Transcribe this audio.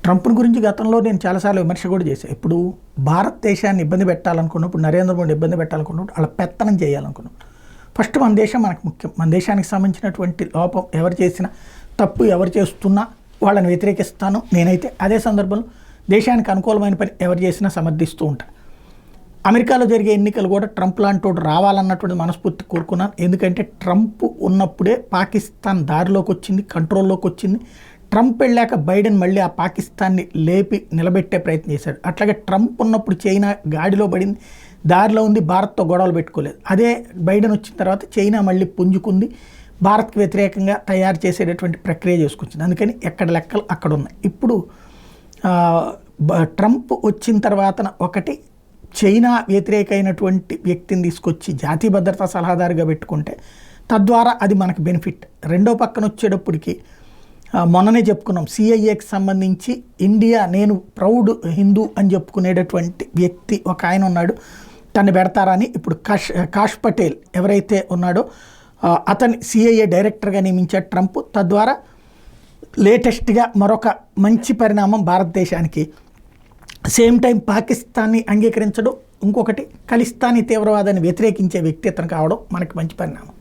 ట్రంప్ని గురించి గతంలో నేను చాలాసార్లు విమర్శ కూడా చేశాను. ఇప్పుడు భారతదేశాన్ని ఇబ్బంది పెట్టాలనుకున్నప్పుడు, నరేంద్ర మోడీ ఇబ్బంది పెట్టాలనుకున్నప్పుడు అలా పెత్తనం చేయాలనుకున్నప్పుడు ఫస్ట్ మన దేశం మనకు ముఖ్యం. మన దేశానికి సంబంధించినటువంటి లోపం ఎవరు చేసినా, తప్పు ఎవరు చేస్తున్నా వాళ్ళని వ్యతిరేకిస్తాను నేనైతే. అదే సందర్భంలో దేశానికి అనుకూలమైన పని ఎవరు చేసినా సమర్థిస్తూ ఉంటాను. అమెరికాలో జరిగే ఎన్నికలు కూడా ట్రంప్ లాంటి రావాలన్నటువంటి మనస్ఫూర్తి కోరుకున్నాను. ఎందుకంటే ట్రంప్ ఉన్నప్పుడే పాకిస్తాన్ దారిలోకి వచ్చింది, కంట్రోల్లోకి వచ్చింది. ట్రంప్ వెళ్ళాక బైడెన్ మళ్ళీ ఆ పాకిస్తాన్ని లేపి నిలబెట్టే ప్రయత్నం చేశాడు. అట్లాగే ట్రంప్ ఉన్నప్పుడు చైనా గాడిలో పడింది, దారిలో ఉంది, భారత్తో గొడవలు పెట్టుకోలేదు. అదే బైడెన్ వచ్చిన తర్వాత చైనా మళ్ళీ పుంజుకుంది, భారత్కి వ్యతిరేకంగా తయారు చేసేటటువంటి ప్రక్రియ చేసుకొచ్చింది. అందుకని ఎక్కడ లెక్కలు అక్కడ ఉన్నాయి. ఇప్పుడు ట్రంప్ వచ్చిన తర్వాత ఒకటి చైనా వ్యతిరేకమైనటువంటి వ్యక్తిని తీసుకొచ్చి జాతీయ భద్రతా సలహాదారుగా పెట్టుకుంటే తద్వారా అది మనకు బెనిఫిట్. రెండో పక్కన వచ్చేటప్పటికి మొన్ననే చెప్పుకున్నాం, సిఐఏకి సంబంధించి ఇండియా నేను ప్రౌడ్ హిందూ అని చెప్పుకునేటటువంటి వ్యక్తి ఒక ఆయన ఉన్నాడు, తను పెడతారని ఇప్పుడు కాష్ పటేల్ ఎవరైతే ఉన్నాడో అతని సిఐఏ డైరెక్టర్గా నియమించాడు ట్రంప్. తద్వారా లేటెస్ట్గా మరొక మంచి పరిణామం భారతదేశానికి. సేమ్ టైం పాకిస్తాన్ని అంగీకరించడం, ఇంకొకటి ఖలిస్తానీ తీవ్రవాదాన్ని వ్యతిరేకించే వ్యక్తి అతను కావడం మనకి మంచి పరిణామం.